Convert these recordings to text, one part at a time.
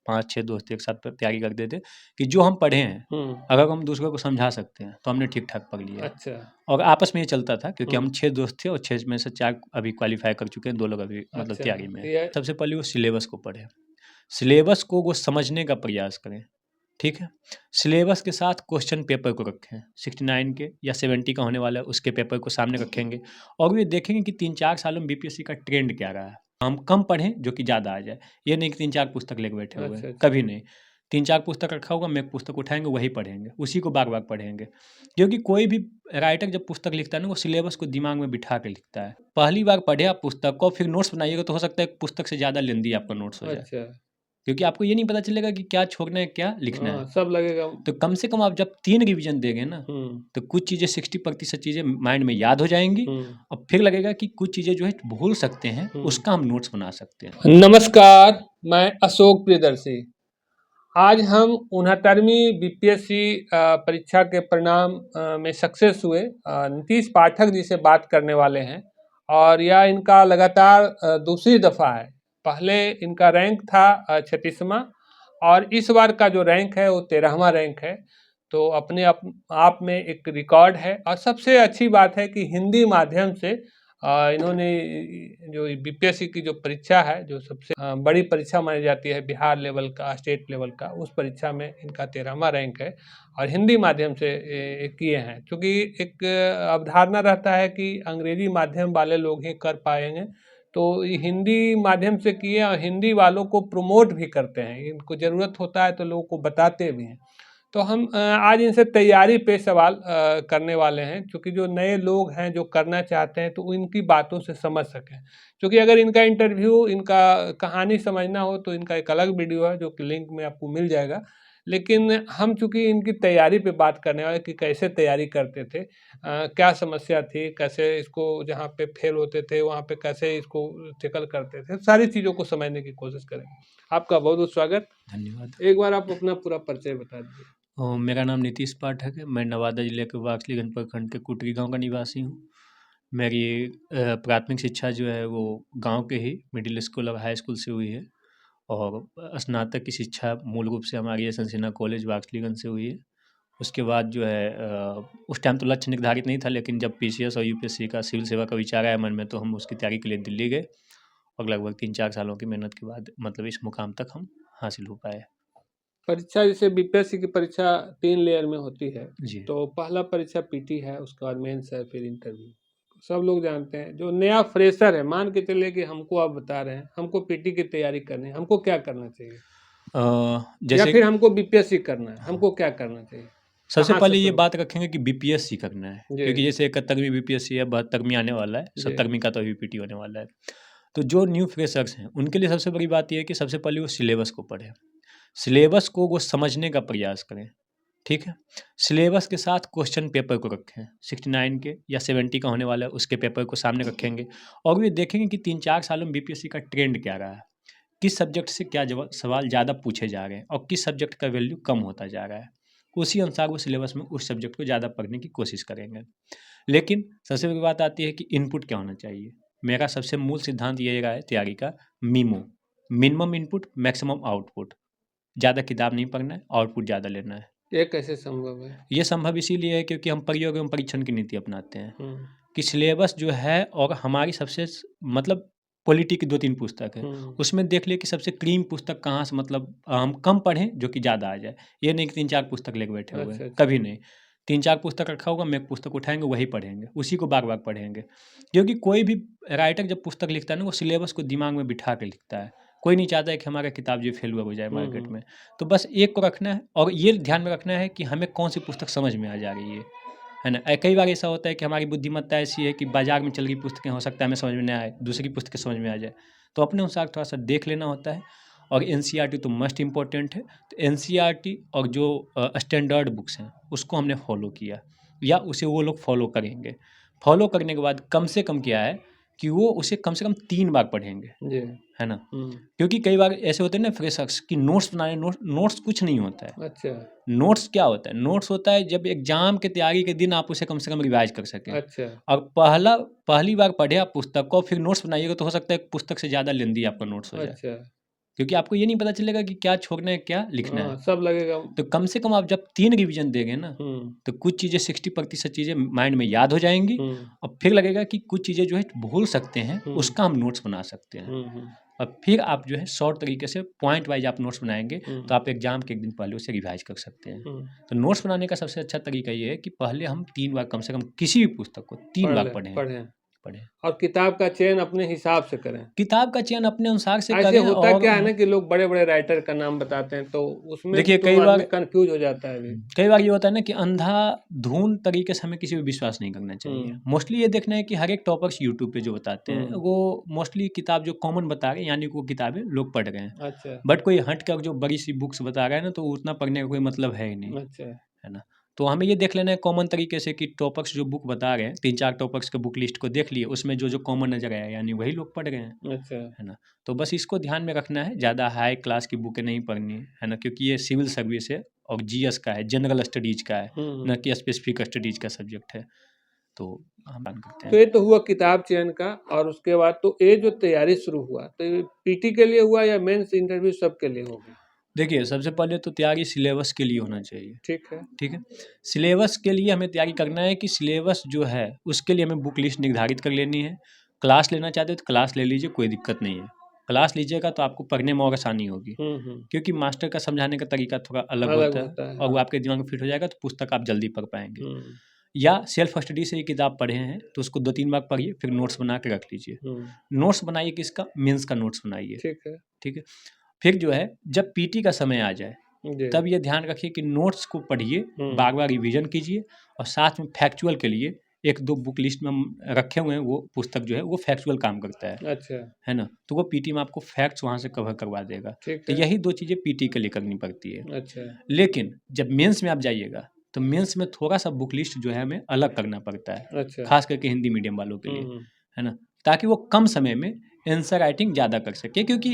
5-6 दोस्त एक साथ तैयारी करते थे कि जो हम पढ़े हैं अगर हम दूसरों को समझा सकते हैं तो हमने ठीक-ठाक पढ़ लिया है। अच्छा। और आपस में ये चलता था क्योंकि हम 6 दोस्त थे और 6 में से 4 अभी क्वालीफाई कर चुके हैं, 2 लोग अभी मतलब अच्छा, तैयारी में हैं। ये सबसे पहले वो सिलेबस को पढ़ें, सिलेबस को वो समझने का प्रयास करें, ठीक है? सिलेबस के साथ क्वेश्चन पेपर को रखें, 69 के या 70 का होने वाला है उसके पेपर को सामने रखेंगे और ये देखेंगे कि 3-4 सालों में बीपीएससी का ट्रेंड क्या रहा है। हम कम पढ़ें जो कि ज़्यादा आ जाए, ये नहीं कि 3-4 पुस्तक लेके बैठे हुए अच्छा, हैं, अच्छा। कभी नहीं। 3-4 पुस्तक रखा होगा, हम एक पुस्तक उठाएँगे वही पढ़ेंगे, उसी को बार-बार पढ़ेंगे। क्योंकि कोई भी राइटर जब पुस्तक लिखता है ना, वो सिलेबस को दिमाग में बिठा के लिखता है। पहली बार पढ़े आप पुस्तक को फिर नोट्स बनाइएगा तो हो सकता है पुस्तक से ज़्यादा लेंदी आपका नोट्स हो जाए। अच्छा। क्योंकि आपको ये नहीं पता चलेगा कि क्या छोड़ना है, क्या लिखना है। हाँ, सब लगेगा। तो कम से कम आप जब 3 रिवीजन देंगे ना, तो कुछ चीज़ें 60% चीज़ें माइंड में याद हो जाएँगी और फिर लगेगा कि कुछ चीज़ें जो है भूल सकते हैं, उसका हम नोट्स बना सकते हैं। नमस्कार, मैं अशोक प्रियदर्शी। आज हम 69वीं बीपीएससी परीक्षा के परिणाम में सक्सेस हुए नीतीश पाठक जी से बात करने वाले हैं और यह इनका लगातार दूसरी दफ़ा है। पहले इनका रैंक था 36वां और इस बार का जो रैंक है वो 13वां रैंक है। तो अपने आप में एक रिकॉर्ड है और सबसे अच्छी बात है कि हिंदी माध्यम से इन्होंने जो बीपीएससी की जो परीक्षा है, जो सबसे बड़ी परीक्षा मानी जाती है बिहार लेवल का, स्टेट लेवल का, उस परीक्षा में इनका 13वां रैंक है और हिंदी माध्यम से किए हैं। क्योंकि एक अवधारणा रहता है कि अंग्रेजी माध्यम वाले लोग ही कर पाएंगे, तो हिंदी माध्यम से किए और हिंदी वालों को प्रमोट भी करते हैं। इनको ज़रूरत होता है तो लोगों को बताते भी हैं। तो हम आज इनसे तैयारी पे सवाल करने वाले हैं, क्योंकि जो नए लोग हैं जो करना चाहते हैं तो इनकी बातों से समझ सकें। क्योंकि अगर इनका इंटरव्यू, इनका कहानी समझना हो तो इनका एक अलग वीडियो है जो कि लिंक में आपको मिल जाएगा। लेकिन हम चूँकि इनकी तैयारी पे बात करने वाले कि कैसे तैयारी करते थे, क्या समस्या थी, कैसे इसको जहाँ पे फेल होते थे वहाँ पे कैसे इसको टैकल करते थे, सारी चीज़ों को समझने की कोशिश करेंगे। आपका बहुत-बहुत स्वागत। धन्यवाद। एक बार आप अपना पूरा परिचय बता दीजिए। मेरा नाम नीतीश पाठक है, मैं नवादा जिले के वाकलीगंज प्रखंड के कुटरी गाँव का निवासी हूँ। मेरी प्राथमिक शिक्षा जो है वो गाँव के ही मिडिल स्कूल और हाई स्कूल से हुई है और स्नातक की शिक्षा मूल रूप से हमारी एस एन सिन्हा कॉलेज वाकलीगंज से हुई है। उसके बाद जो है उस टाइम तो लक्ष्य निर्धारित नहीं था, लेकिन जब पीसीएस और यूपीएससी का सिविल सेवा का विचार आया मन में तो हम उसकी तैयारी के लिए दिल्ली गए और लगभग 3-4 सालों की मेहनत के बाद मतलब इस मुकाम तक हम हासिल हो पाए। परीक्षा जैसे बीपीएससी की परीक्षा 3 लेयर में होती है। जी। तो पहला परीक्षा पीटी है, उसके बाद मेंस है, फिर इंटरव्यू। सब लोग जानते हैं। जो नया फ्रेशर है, मान के चलिए कि हमको आप बता रहे हैं, हमको पीटी की तैयारी करनी है, हमको क्या करना चाहिए? या जैसे फिर हमको बीपीएससी करना है, हाँ, हमको क्या करना चाहिए? सबसे कहाँ से पहले ये शुरू बात करें? रखेंगे कि बीपीएससी करना है, जी, क्योंकि जैसे 71वीं बीपीएससी है, 72वीं आने वाला है, जी। 70वीं का तो अभी पीटी होने वाला है। तो जो न्यू फ्रेशर्स हैं, उनके लिए सबसे बड़ी बात ये है कि सबसे पहले वो सिलेबस को पढ़ें। सिलेबस को वो समझने का प्रयास करें, ठीक है? सिलेबस के साथ क्वेश्चन पेपर को रखें, 69 के या 70 का होने वाला है, उसके पेपर को सामने रखेंगे और ये देखेंगे कि 3-4 सालों में बीपीएससी का ट्रेंड क्या रहा है। किस सब्जेक्ट से क्या सवाल ज़्यादा पूछे जा रहे हैं और किस सब्जेक्ट का वैल्यू कम होता जा रहा है। उसी अनुसार वो सिलेबस में उस सब्जेक्ट को ज़्यादा पढ़ने की कोशिश करेंगे। लेकिन सबसे बड़ी बात आती है कि इनपुट क्या होना चाहिए। मेरा सबसे मूल सिद्धांत ये रहा है तैयारी का, memo, minimum input maximum output. ज़्यादा किताब नहीं पढ़ना है, आउटपुट ज़्यादा लेना है। ये कैसे संभव है? ये संभव इसीलिए है क्योंकि हम प्रयोग एवं परीक्षण की नीति अपनाते हैं हुँ, कि सिलेबस जो है और हमारी सबसे मतलब पॉलिटी की 2-3 पुस्तक है, हुँ। उसमें देख लिए कि सबसे क्रीम पुस्तक कहाँ से मतलब हम कम पढ़ें जो कि ज़्यादा आ जाए। ये नहीं कि 3-4 पुस्तक लेके बैठे हुए अच्छा, हैं, अच्छा। कभी नहीं। 3-4 पुस्तक रखा होगा, हम एक पुस्तक उठाएँगे वही पढ़ेंगे, उसी को बार-बार पढ़ेंगे। क्योंकि कोई भी राइटर जब पुस्तक लिखता है ना, वो सिलेबस को दिमाग में बिठा के लिखता है। कोई नहीं चाहता है कि हमारा किताब जो फेल हुआ हो जाए हुँ, मार्केट हुँ। में। तो बस एक को रखना है और ये ध्यान में रखना है कि हमें कौन-सी पुस्तक समझ में आ जा रही है ना? कई बार ऐसा होता है कि हमारी बुद्धिमत्ता ऐसी है कि बाज़ार में चल रही पुस्तकें हो सकता है हमें समझ में ना आए, दूसरी पुस्तकें समझ में आ जाए। तो अपने अनुसार थोड़ा-सा देख लेना होता है और एनसीईआरटी तो मस्ट इम्पोर्टेंट है। तो एनसीईआरटी और जो स्टैंडर्ड बुक्स हैं, उसको हमने फ़ॉलो किया या उसे वो लोग फ़ॉलो करेंगे। फ़ॉलो करने के बाद कम से कम क्या है कि वो उसे कम से कम 3 बार पढ़ेंगे, जी। है ना? हुँ। क्योंकि कई बार ऐसे होते हैं ना फ्रेशर्स कि नोट्स बनाने नोट्स कुछ नहीं होता है। अच्छा, नोट्स क्या होता है? नोट्स होता है जब एग्ज़ाम की तैयारी के दिन आप उसे कम से कम रिवाइज़ कर सकें। अच्छा। और पहली बार पढ़े आप पुस्तक को फिर नोट्स बनाइएगा तो हो सकता है पुस्तक से ज़्यादा लेंदी आपका नोट्स हो जाए। अच्छा। क्योंकि आपको ये नहीं पता चलेगा कि क्या छोड़ना है, क्या लिखना है। सब लगेगा। तो कम से कम आप जब 3 रिवीजन देंगे ना, तो कुछ चीज़ें 60% चीज़ें माइंड में याद हो जाएँगी और फिर लगेगा कि कुछ चीज़ें जो है भूल सकते हैं, उसका हम नोट्स बना सकते हैं। और फिर आप जो है शॉर्ट तरीके से पॉइंट वाइज़ आप नोट्स बनाएँगे, तो आप एग्ज़ाम के 1 दिन पहले उसे रिवाइज़ कर सकते हैं। तो नोट्स बनाने का सबसे अच्छा तरीका ये है कि पहले हम 3 बार कम से कम किसी भी पुस्तक को 3 बार पढ़ें। और किताब का चयन अपने हिसाब से करें। किताब का चयन अपने अनुसार से ऐसे करें। होता और क्या है ना कि लोग बड़े-बड़े राइटर का नाम बताते हैं, तो उसमें देखिए तो कई बार आदमी कन्फ्यूज़ हो जाता है भी। कई बार ये होता है ना कि अंधाधुन तरीके से हमें किसी पे विश्वास नहीं करना चाहिए। मोस्टली ये देखना है कि हर एक टॉपर्स यूट्यूब पे जो बताते हैं, वो मोस्टली किताब जो कॉमन बता रहे हैं, यानी कि वो किताबें लोग पढ़ रहे हैं। अच्छा। बट कोई हट कर जो बड़ी-सी बुक्स बता रहा है ना, तो उतना पढ़ने का कोई मतलब है ही नहीं, अच्छा। है ना? तो हमें ये देख लेना है कॉमन तरीके से कि टॉपर्स जो बुक बता रहे हैं, 3-4 टॉपर्स के बुक लिस्ट को देख लिए, उसमें जो-जो कॉमन नज़र आया, यानी वही लोग पढ़ रहे हैं, अच्छा। है ना? तो बस इसको ध्यान में रखना है, ज़्यादा हाई क्लास की बुकें नहीं पढ़नी है ना? क्योंकि ये सिविल सर्विस है और जीएस का है, जनरल स्टडीज़ का है, ना कि स्पेसिफिक स्टडीज़ का सब्जेक्ट है। तो हम बात करते तो हैं। ये तो हुआ किताब चयन का, और उसके बाद तो ये जो तैयारी शुरू हुआ, तो ये पीटी के लिए हुआ या मेंस इंटरव्यू सबके लिए होगी? देखिए, सबसे पहले तो तैयारी सिलेबस के लिए होना चाहिए, ठीक है। ठीक है? सिलेबस के लिए हमें तैयारी करना है कि सिलेबस जो है, उसके लिए हमें बुक लिस्ट निर्धारित कर लेनी है। क्लास लेना चाहते हो तो क्लास ले लीजिए, कोई दिक्कत नहीं है। क्लास लीजिएगा तो आपको पढ़ने में और आसानी होगी, क्योंकि मास्टर का समझाने का तरीका थोड़ा अलग होता है होता है, और वो हाँ। आपके दिमाग में फिट हो जाएगा, तो पुस्तक आप जल्दी पढ़ पाएँगे। हुँ। या सेल्फ स्टडी से ही किताब पढ़े हैं, तो उसको 2-3 बार पढ़िए, फिर नोट्स बना के रख लीजिए। नोट्स बनाइए किसका? मेंस का नोट्स बनाइए, ठीक है। ठीक है? फिर जो है, जब पीटी का समय आ जाए, जी। तब ये ध्यान रखिए कि नोट्स को पढ़िए, बार-बार रिवीजन कीजिए और साथ में फैक्चुअल के लिए 1-2 बुक लिस्ट में हम रखे हुए हैं, वो पुस्तक जो है वो फैक्चुअल काम करता अच्छा। है ना? तो वो पीटी में आपको फैक्ट्स वहाँ से कवर करवा देगा। ठीक तो है। यही 2 चीज़ें पीटी के लिए करनी पड़ती है। अच्छा। लेकिन जब मेंस में आप जाइएगा, तो मेंस में थोड़ा-सा बुक लिस्ट जो है हमें अलग करना पड़ता है, अच्छा। ख़ास करके हिंदी मीडियम वालों के लिए, है ना? ताकि वो कम समय में आंसर राइटिंग ज़्यादा कर सके, क्योंकि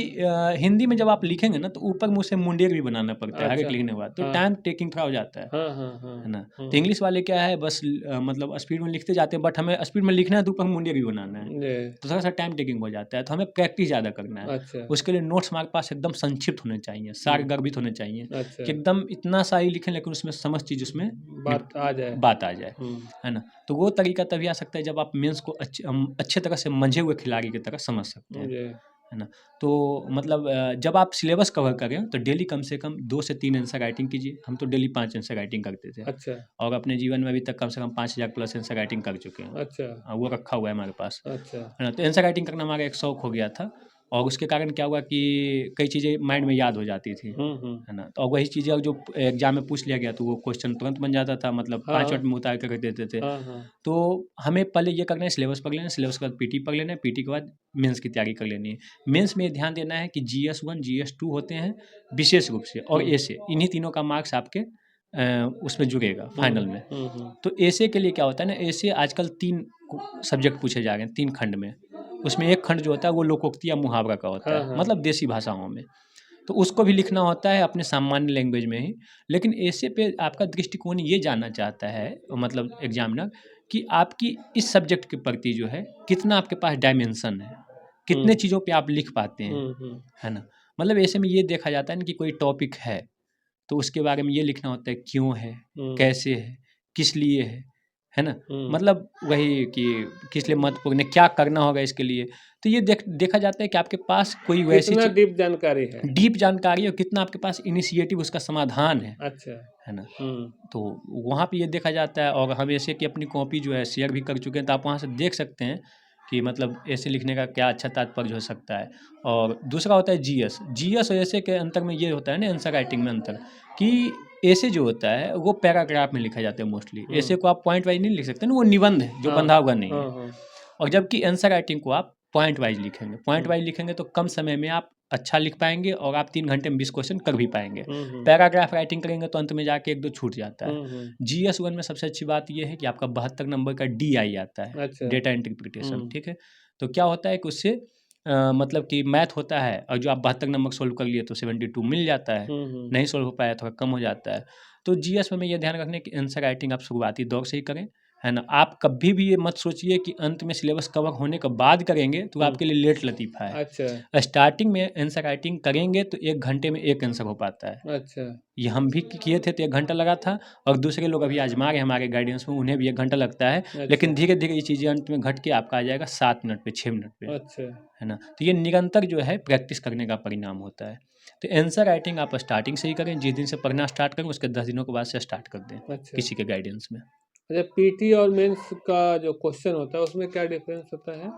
हिंदी में जब आप लिखेंगे ना, तो ऊपर मुँह से मुंडेर भी बनाना पड़ता है हर एक अच्छा। लिखने के बाद, तो हाँ। टाइम टेकिंग थोड़ा हो जाता है। हाँ, हाँ, हाँ। है ना? तो इंग्लिश वाले क्या है, बस मतलब स्पीड में लिखते जाते हैं, बट हमें स्पीड में लिखना है तो ऊपर मुंडिया भी बनाना है। जी। तो थोड़ा-सा टाइम टेकिंग हो जाता है, तो हमें प्रैक्टिस ज़्यादा करना है। अच्छा। उसके लिए नोट्स हमारे पास एकदम संक्षिप्त होने चाहिए, सारगर्भित होने चाहिए, अच्छा। कि एकदम इतना सा ही लिखें लेकिन उसमें समझ चीज़ उसमें बात आ जाए। बात आ जाए, है ना? तो वो तरीका तभी आ सकता है जब आप मेंस को अच्छे तरह से मंझे हुए खिलाड़ी की तरह समझ सकते हैं, जी। है ना? तो मतलब जब आप सिलेबस कवर करें, तो डेली कम से कम 2 से 3 आंसर राइटिंग कीजिए। हम तो डेली 5 आंसर राइटिंग करते थे अच्छा। और अपने जीवन में अभी तक कम से कम 5000 प्लस आंसर राइटिंग कर चुके हैं। अच्छा। वो रखा हुआ है हमारे पास, अच्छा। है ना? तो आंसर राइटिंग करना हमारा एक शौक हो गया था और उसके कारण क्या हुआ कि कई चीज़ें माइंड में याद हो जाती थी, है ना? तो वही चीज़ें जो एग्ज़ाम में पूछ लिया गया, तो वो क्वेश्चन तुरंत बन जाता था, मतलब 5 मिनट में उतार के रख देते थे। हाँ, हाँ। तो हमें पहले ये करना है, सिलेबस पढ़ लेना है, सिलेबस के बाद पीटी पढ़ लेना है, पीटी के बाद मेंस की तैयारी कर लेनी है। मेंस में ये ध्यान देना है कि जीएस 1, जीएस 2 होते हैं विशेष रूप से, और एसे, इन्हीं तीनों का मार्क्स आपके उसमें जुड़ेगा फाइनल में। तो एसे के लिए क्या होता है ना, एसे आजकल 3 सब्जेक्ट पूछे जा रहे हैं 3 खंड में। उसमें एक खंड जो होता है वो लोकोक्ति या मुहावरा का होता हाँ, है, हाँ। मतलब देसी भाषाओं में। तो उसको भी लिखना होता है अपने सामान्य लैंग्वेज में ही। लेकिन ऐसे पे आपका दृष्टिकोण ये जानना चाहता है, मतलब एग्ज़ामिनर, कि आपकी इस सब्जेक्ट के प्रति जो है कितना आपके पास डायमेंशन है, कितने चीज़ों पे आप लिख पाते हैं, है ना? मतलब ऐसे में ये देखा जाता है ना कि कोई टॉपिक है, तो उसके बारे में ये लिखना होता है, क्यों है, कैसे है, किस लिए है ना? मतलब वही कि किस लिए महत्वपूर्ण है, क्या करना होगा इसके लिए। तो ये देखा जाता है कि आपके पास कोई वैसी कितना डीप जानकारी है। डीप जानकारी और कितना आपके पास इनिशिएटिव उसका समाधान अच्छा। है ना? तो वहाँ पे ये देखा जाता है, और हम ऐसे कि अपनी कॉपी जो है शेयर भी कर चुके हैं, तो आप वहाँ से देख सकते हैं कि मतलब ऐसे लिखने का क्या अच्छा तात्पर्य हो सकता है। और दूसरा होता है जीएस। जीएस और ऐसे के अंतर में ये होता है ना, आंसर राइटिंग में अंतर, कि ऐसे जो होता है वो पैराग्राफ में लिखा जाता है मोस्टली। ऐसे को आप पॉइंट वाइज नहीं लिख सकते ना, वो निबंध है जो बंधा हुआ नहीं है। और जबकि आंसर राइटिंग को आप पॉइंट वाइज लिखेंगे, पॉइंट वाइज लिखेंगे तो कम समय में आप अच्छा लिख पाएंगे और आप 3 घंटे में 20 क्वेश्चन कर भी पाएंगे। पैराग्राफ राइटिंग करेंगे तो अंत में जाके 1-2 छूट जाता है। जीएस 1 में सबसे अच्छी बात ये है कि आपका 72 नंबर का डीआई आता है, अच्छा। डेटा इंटरप्रिटेशन, ठीक है? तो क्या होता है कि उससे मतलब कि मैथ होता है, और जो आप 72 नंबर सोल्व कर लिए तो 72 मिल जाता है, नहीं सोल्व हो पाया थोड़ा कम हो जाता है। तो जीएस में ये ध्यान रखना है कि आंसर राइटिंग आप शुरुआती दौर से ही करें, है ना? आप कभी भी ये मत सोचिए कि अंत में सिलेबस कवर होने के बाद करेंगे तो आपके लिए लेट लतीफ़ा है। अच्छा, स्टार्टिंग में आंसर राइटिंग करेंगे तो 1 घंटे में 1 आंसर हो पाता है। अच्छा, ये हम भी किए थे तो 1 घंटा लगा था और दूसरे लोग अभी आज़मा रहे हैं हमारे गाइडेंस में, उन्हें भी 1 घंटा लगता है। अच्छा, लेकिन धीरे-धीरे ये चीज़ें अंत में घट के आपका आ जाएगा 7 मिनट पे, 6 मिनट पे, अच्छा, है ना? तो ये निरंतर जो है प्रैक्टिस करने का परिणाम होता है। तो आंसर राइटिंग आप स्टार्टिंग से ही करें, जिस दिन से पढ़ना स्टार्ट करें उसके 10 दिनों के बाद से स्टार्ट कर दें, अच्छा। किसी के गाइडेंस में। अच्छा, पीटी और मेंस का जो क्वेश्चन होता है उसमें क्या डिफरेंस होता है?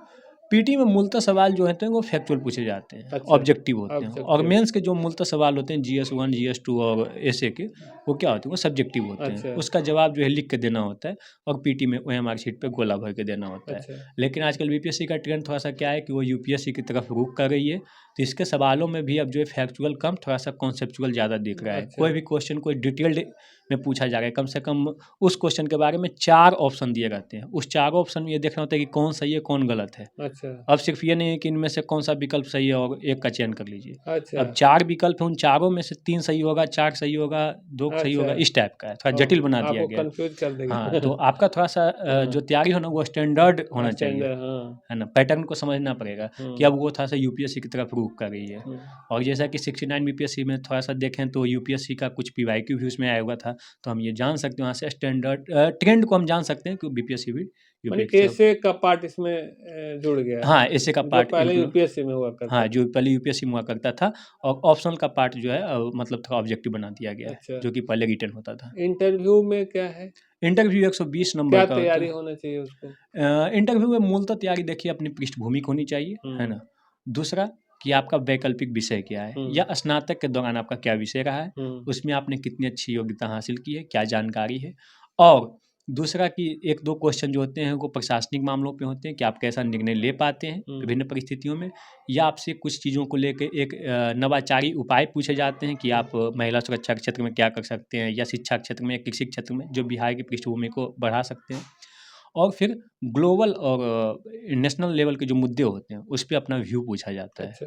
पीटी में मूलतः सवाल जो होते हैं वो फैक्चुअल पूछे जाते हैं, अच्छा, ऑब्जेक्टिव होते हैं और ऑब्जेक्टिव। मेंस के जो मूलतः सवाल होते हैं जीएस 1, जीएस 2 और एसए के, वो क्या होते हैं, वो सब्जेक्टिव होते हैं। अच्छा, उसका जवाब जो है लिख के देना होता है और पीटी में ओएमआर शीट पे गोला भर के देना होता है। अच्छा, लेकिन आजकल बीपीएससी का ट्रेंड थोड़ा-सा क्या है कि वो यूपीएससी की तरफ रुख कर रही है, तो इसके सवालों में भी अब जो है फैक्चुअल कम, थोड़ा-सा कॉन्सेप्चुअल ज़्यादा दिख रहा है। अच्छा, कोई भी क्वेश्चन कोई डिटेल्ड में पूछा जा रहा है, कम से कम उस क्वेश्चन के बारे में 4 ऑप्शन दिए रहते हैं। उस चारों ऑप्शन में ये देखना होता है कि कौन सही है, कौन गलत है। अच्छा, अब सिर्फ ये नहीं है कि इनमें से कौन-सा विकल्प सही है और एक का चयन कर लीजिए। अच्छा, अब 4 विकल्प हैं, उन चारों में से 3 सही होगा, 4 सही होगा, 2 सही अच्छा। होगा, इस टाइप का है, थोड़ा जटिल ओह! बना दिया आपको गया है। कन्फ्यूज़ कर हाँ, देगा। तो आपका थोड़ा-सा हाँ, जो तैयारी हो ना वो स्टैंडर्ड होना चाहिए, स्टैंडर्ड हाँ। है ना? पैटर्न को समझना पड़ेगा कि हुँ, अब वो थोड़ा-सा यूपीएससी की तरफ रुख कर रही है। हुँ। और जैसा कि 69 बीपीएससी में थोड़ा-सा देखें तो यूपीएससी का कुछ पीवाईक्यू भी उसमें आया हुआ था, तो हम ये जान सकते हैं वहाँ से स्टैंडर्ड ट्रेंड को हम जान सकते हैं कि बीपीएससी भी माने यूपीएससी की तरफ। एसे का पार्ट इसमें जुड़ गया है, हाँ, ऐसे का जो पार्ट पहले इंक्लू यूपीएससी में हुआ करता हाँ, था। जो पहले यूपीएससी में हुआ करता था और ऑप्शनल का पार्ट जो है मतलब थोड़ा ऑब्जेक्टिव बना दिया गया है, अच्छा, जो कि पहले रिटन होता था। इंटरव्यू में क्या है? इंटरव्यू 120 नंबर क्या का होता तैयारी है। होना चाहिए उसको? इंटरव्यू में मूलतः तैयारी देखिए अपनी पृष्ठभूमि होनी चाहिए, है हुँ, ना? दूसरा कि आपका वैकल्पिक विषय क्या है हुँ, या स्नातक के दौरान आपका क्या विषय रहा है, हुँ, उसमें आपने कितनी अच्छी योग्यता हासिल की है, क्या जानकारी है। और दूसरा कि 1-2 क्वेश्चन जो होते हैं वो प्रशासनिक मामलों पे होते हैं कि आप कैसा निर्णय ले पाते हैं हुँ, विभिन्न परिस्थितियों में या आपसे कुछ चीज़ों को लेके एक नवाचारी उपाय पूछे जाते हैं कि हुँ। आप महिला सुरक्षा के क्षेत्र में क्या कर सकते हैं या शिक्षा के क्षेत्र में या कृषि क्षेत्र में जो बिहार की पृष्ठभूमि को बढ़ा सकते हैं। और फिर ग्लोबल और नेशनल लेवल के जो मुद्दे होते हैं, उस पे अपना व्यू पूछा जाता अच्छा,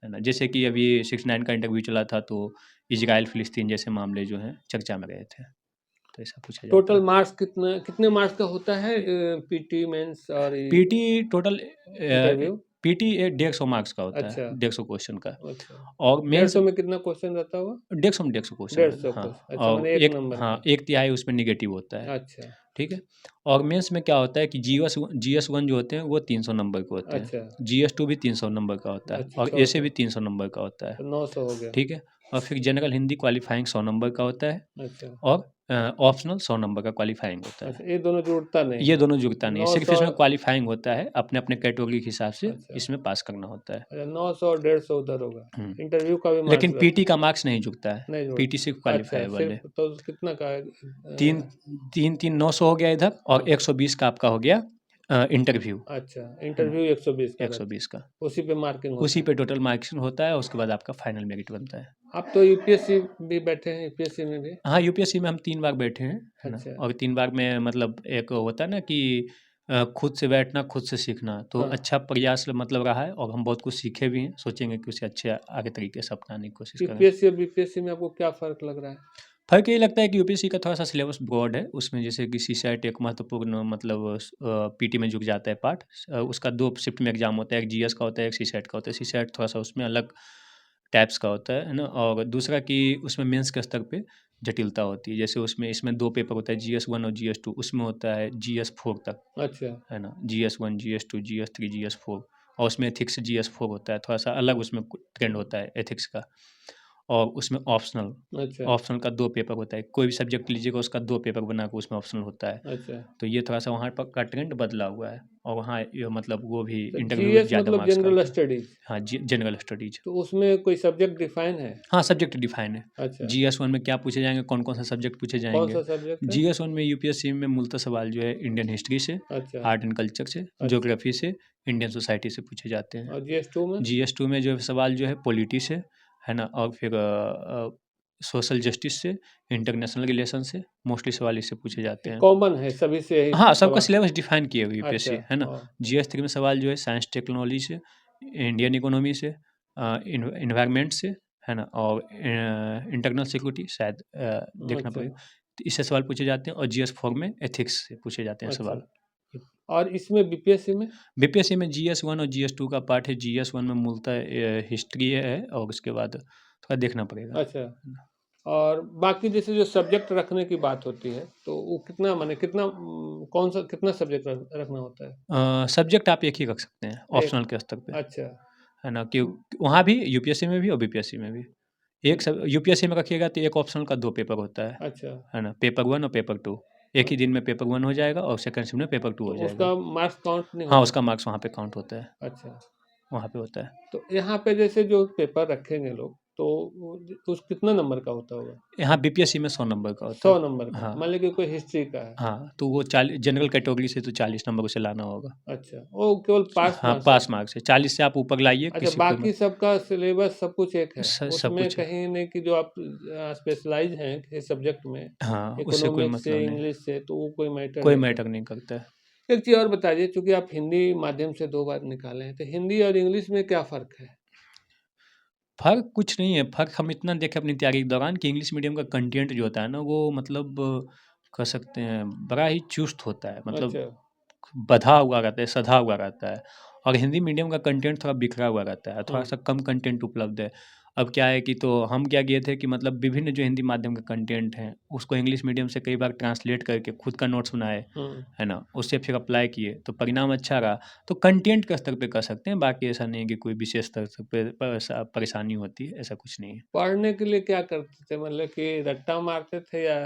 है ना? जैसे कि अभी 6ix9ine का इंटरव्यू चला था तो इज़राइल-फ़िलिस्तीन जैसे मामले जो हैं चर्चा में रहे थे, तो ऐसा पूछा जाता टोटल है। मार्क्स कितना कितने मार्क्स का होता है पीटी, मेंस और ये PT total interview? PT 150 marks का होता है, अच्छा, 150 क्वेश्चन का अच्छा। और मेंस 150 में कितना क्वेश्चन रहता होगा? 150 क्वेश्चन रहता 150 है, हाँ। क्वेश्चन अच्छा और माने 1 एक नंबर हाँ, का। 1 तिहाई उसमें नेगेटिव होता है। अच्छा, ठीक है? और मेंस में क्या होता है कि जीएस 1 जो होते हैं वो 300 नंबर के होते हैं। अच्छा, जीएस 2 भी 300 नंबर का होता है अच्छा और ऐसे 600 भी 300 नंबर का होता है। तो 900 हो गया। ठीक है? और फिर जनरल हिंदी क्वालीफाइंग 100 नंबर का होता है अच्छा, और ऑप्शनल 100 नंबर का क्वालीफाइंग होता है। अच्छा ये दोनों जुड़ता नहीं ये है। दोनों जुड़ता नहीं है, सिर्फ़ 900 इसमें क्वालीफाइंग होता है, अपने-अपने कैटेगरी के हिसाब से अच्छा, इसमें पास करना होता है। अच्छा 900 और 150 उधर होगा। हुँ। इंटरव्यू का भी लेकिन मार्क्स रहता पीटी है, का मार्क्स नहीं जुड़ता है, नहीं पीटी जुड़ता। सिर्फ़ अच्छा क्वालीफाइबल है। सिर्फ तो कितना का है 3 3-3 900 हो गया इधर और हाँ, 120 का आपका हो गया इंटरव्यू, अच्छा है ना? इंटरव्यू 120 का रहता 120 का। है। उसी पे मार्किंग होता उसी है। पे टोटल मार्क्सिंग होता है, उसके बाद आपका फाइनल मेरिट बनता है। आप तो यूपीएससी भी बैठे हैं, यूपीएससी में भी? हाँ, यूपीएससी में हम 3 बार बैठे हैं, है ना? अच्छा, और 3 बार में मतलब एक होता है ना कि खुद से बैठना, खुद से सीखना, तो हाँ। अच्छा प्रयास मतलब रहा है और हम बहुत कुछ सीखे भी हैं, सोचेंगे कि उसे अच्छे आगे तरीके से अपनाने की कोशिश करें। यूपीएससी और बीपीएससी में आपको क्या फ़र्क लग रहा है? फ़र्क यही लगता है कि यूपीएससी का थोड़ा-सा सिलेबस ब्रॉड है, उसमें जैसे कि सीसैट एक महत्वपूर्ण मतलब पीटी में जुड़ जाता है पार्ट। उसका 2 शिफ्ट में एग्ज़ाम होता है, एक जीएस का होता है, एक सीसैट का होता है। सीसैट थोड़ा-सा उसमें अलग टाइप्स का होता है ना? और दूसरा कि उसमें मेंस के स्तर पे जटिलता होती है। जैसे उसमें इसमें 2 पेपर होता है, जीएस 1 और जीएस 2, उसमें होता है जीएस 4 तक, अच्छा, है ना? जीएस 1, जीएस 2, जीएस 3, जीएस 4 और उसमें एथिक्स जीएस 4 होता है, थोड़ा-सा अलग उसमें ट्रेंड होता है एथिक्स का। और उसमें ऑप्शनल, अच्छा, ऑप्शनल का 2 पेपर होता है। कोई भी सब्जेक्ट लीजिएगा उसका 2 पेपर बना के उसमें ऑप्शनल होता है। अच्छा। तो ये थोड़ा-सा वहाँ पर का ट्रेंड बदला हुआ है और वहाँ ये मतलब वो भी तो इंटरव्यू में जीएस ज़्यादा मतलब मार्क्स का जनरल होता है। स्टडीज़, हाँ, जी जनरल स्टडीज़। तो उसमें कोई सब्जेक्ट डिफाइन है? हाँ, सब्जेक्ट डिफाइन है। अच्छा, जीएस 1 में क्या पूछे जाएँगे, कौन-कौन से सब्जेक्ट पूछे जाएँगे। कौन-सा सब्जेक्ट है? जीएस 1 में यूपीएससी में मूलतः सवाल जो है इंडियन हिस्ट्री से, अच्छा, आर्ट एंड कल्चर से, अच्छा ज्योग्राफी से, इंडियन सोसाइटी से पूछे जाते हैं। और जीएस 2 में? जीएस 2 में जो है सवाल जो है पॉलिटी से, है ना? और फिर सोशल जस्टिस से, इंटरनेशनल रिलेशन से, मोस्टली सवाल इससे पूछे जाते हैं। कॉमन है, सभी से यही हाँ, सबका सवाल सिलेबस डिफाइन किए हुए यूपीएससी, अच्छा, है ना? हाँ, जीएस 3 में सवाल जो है साइंस टेक्नोलॉजी से, इंडियन इकोनॉमी से, एनवायरनमेंट से, है ना? और इंटरनल सिक्योरिटी शायद देखना अच्छा, पड़ेगा। तो इससे सवाल पूछे जाते हैं, और GS4 में एथिक्स से पूछे जाते हैं अच्छा। सवाल। और इसमें बीपीएससी में? बीपीएससी में GS1 और GS2 का पार्ट है। GS1 में मूलतः हिस्ट्री है, और उसके बाद थोड़ा देखना पड़ेगा। अच्छा। और बाकी जैसे जो सब्जेक्ट रखने की बात होती है, तो वो कितना माने कितना कौन सा कितना सब्जेक्ट रखना होता है? सब्जेक्ट आप एक ही रख सकते हैं एक। ऑप्शनल के स्तर पे, अच्छा। है ना? कि वहाँ भी यूपीएससी में भी और बीपीएससी में भी एक सब यूपीएससी में रखिएगा तो एक ऑप्शनल का 2 पेपर होता अच्छा। है ना? पेपर 1 और पेपर 2 एक ही दिन में पेपर 1 हो जाएगा और सेकंड शिफ्ट में पेपर 2 तो हो जाएगा। उसका मार्क्स काउंट नहीं हाँ, होता? उसका मार्क्स वहाँ पे काउंट होता है, अच्छा। वहाँ पे होता है। तो यहाँ पे जैसे जो पेपर रखेंगे लोग, तो उस कितना नंबर का होता होगा? यहाँ बीपीएससी में 100 नंबर का होता 100 है। नंबर का। हाँ, मान लीजिए कोई हिस्ट्री का है। हाँ, तो वो 40 जनरल कैटेगरी से तो 40 नंबर उसे लाना होगा। अच्छा, वो केवल पास हाँ, मार्क्स है। पास मार्क्स है, 40 से आप ऊपर लाइए अच्छा, किसी कोई बाकी सबका सिलेबस सब कुछ एक है, सब उसमें कुछ है। कहीं नहीं कि जो आप स्पेशलाइज हैं किसी सब्जेक्ट में, हाँ, उससे कोई इकोनॉमिक्स से, मतलब नहीं, इंग्लिश से, तो वो कोई मैटर कोई नहीं मैटर करता। नहीं करता है। एक चीज़ और बताइए, चूँकि आप हिंदी माध्यम से 2 बार निकाले हैं, तो हिंदी और इंग्लिश में क्या फ़र्क है? फ़र्क कुछ नहीं है, फ़र्क हम इतना देखें अपनी तैयारी के दौरान कि इंग्लिश मीडियम का कंटेंट जो होता है ना, वो मतलब कह सकते हैं बड़ा ही चुस्त होता है, मतलब अच्छा। बँधा हुआ रहता है, सधा हुआ रहता है। और हिंदी मीडियम का कंटेंट थोड़ा बिखरा हुआ रहता है, हुँ। थोड़ा-सा कम कंटेंट उपलब्ध है। अब क्या है कि तो हम क्या किए थे कि मतलब विभिन्न जो हिंदी माध्यम के कंटेंट हैं, उसको इंग्लिश मीडियम से कई बार ट्रांसलेट करके खुद का नोट्स बनाए, हुँ। है ना? उससे फिर अप्लाई किए, तो परिणाम अच्छा रहा। तो कंटेंट के स्तर पे कह सकते हैं, बाकी ऐसा नहीं है कि कोई विशेष स्तर से पे परेशानी होती है, ऐसा कुछ नहीं है। पढ़ने के लिए क्या करते थे? मतलब कि रट्टा मारते थे या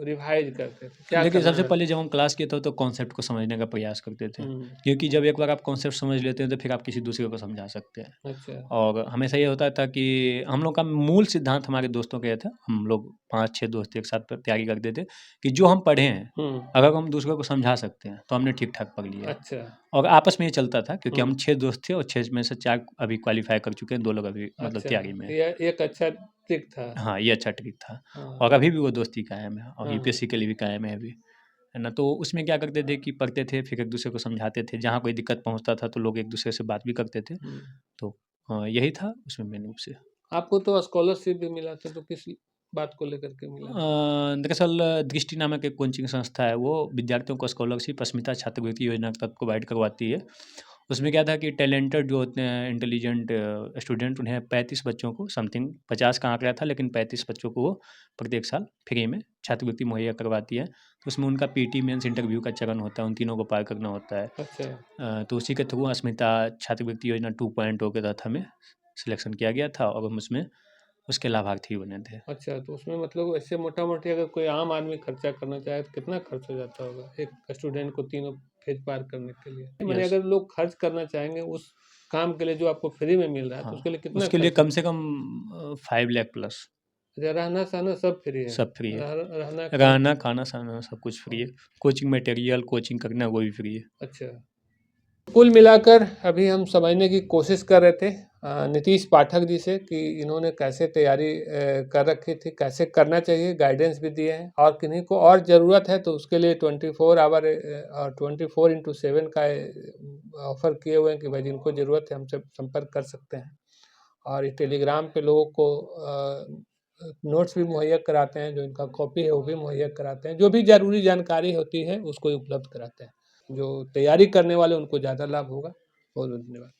रिवाइज़ करते थे? क्या देखिए, करना सबसे रहता? पहले जब हम क्लास किए थे तो कॉन्सेप्ट को समझने का प्रयास करते थे, हुँ। क्योंकि जब एक बार आप कॉन्सेप्ट समझ लेते हैं तो फिर आप किसी दूसरे को समझा सकते हैं। अच्छा। और हमेशा ये होता था कि हम लोग का मूल सिद्धांत हमारे दोस्तों का ये था, हम लोग 5-6 दोस्त एक साथ तैयारी करते थे कि जो हम पढ़े हैं, हुँ। अगर हम दूसरों को समझा सकते हैं तो हमने ठीक-ठाक पढ़ लिया है। अच्छा। और आपस में ये चलता था क्योंकि हुँ। हम 6 दोस्त थे और 6 में से 4 अभी क्वालीफाई कर चुके हैं, 2 लोग अभी मतलब अच्छा, तैयारी में हैं। ये एक अच्छा ट्रिक था। हाँ, ये अच्छा ट्रिक था, हाँ। और अभी भी वो दोस्ती कायम है और हाँ। यूपीएससी के लिए भी कायम है अभी, है ना? तो उसमें क्या करते थे कि पढ़ते थे, फिर एक-दूसरे को समझाते थे, जहाँ कोई दिक्कत पहुँचता था तो लोग एक-दूसरे से बात भी करते थे। हुँ। तो यही था उसमें मेन रूप से। आपको तो स्कॉलरशिप भी मिला था, तो किस बात को लेकर के मिला? दरअसल दृष्टि नामक एक कोचिंग संस्था है, वो विद्यार्थियों को स्कॉलरशिप अस्मिता छात्रवृत्ति योजना के तहत प्रोवाइड करवाती है। उसमें क्या था कि टैलेंटेड जो होते हैं, इंटेलिजेंट स्टूडेंट, उन्हें 35 बच्चों को समथिंग 50 का आंकड़ा था, लेकिन 35 बच्चों को वो प्रत्येक साल फ्री में छात्रवृत्ति मुहैया करवाती है। तो उसमें उनका पीटी मेंस इंटरव्यू का चरण होता है, उन तीनों को पार करना होता है। अच्छा। तो उसी के थ्रू अस्मिता छात्रवृत्ति योजना 2.0 के तहत हमें सिलेक्शन किया गया था और हम उसमें उसके लाभार्थी बने थे। अच्छा, तो उसमें मतलब ऐसे मोटा-मोटी अगर कोई आम आदमी खर्चा करना चाहे तो कितना खर्च हो जाता होगा, एक स्टूडेंट को तीनों फेज़ पार करने के लिए? माने यस। अगर लोग खर्च करना चाहेंगे उस काम के लिए जो आपको फ्री में मिल रहा है, तो हाँ, उसके लिए कितना उसके लिए खर्च? कम से कम 5 लाख प्लस अच्छा, रहना-सहना सब फ्री है? सब फ्री है। रहना खाना रहना, खाना-साना सब कुछ फ्री है। कोचिंग मटेरियल, कोचिंग करना वो भी फ्री है। अच्छा। कुल मिलाकर अभी हम समझने की कोशिश कर रहे थे नीतीश पाठक जी से कि इन्होंने कैसे तैयारी कर रखी थी, कैसे करना चाहिए, गाइडेंस भी दिए हैं, और किन्हीं को और ज़रूरत है तो उसके लिए 24 आवर और 24/7 का ऑफ़र किए हुए हैं कि भाई जिनको ज़रूरत है हमसे संपर्क कर सकते हैं। और इस टेलीग्राम पे लोगों को नोट्स भी मुहैया कराते हैं, जो इनका कॉपी है वो भी मुहैया कराते हैं, जो भी ज़रूरी जानकारी होती है उसको उपलब्ध कराते हैं। जो तैयारी करने वाले उनको ज़्यादा लाभ होगा। बहुत-बहुत धन्यवाद।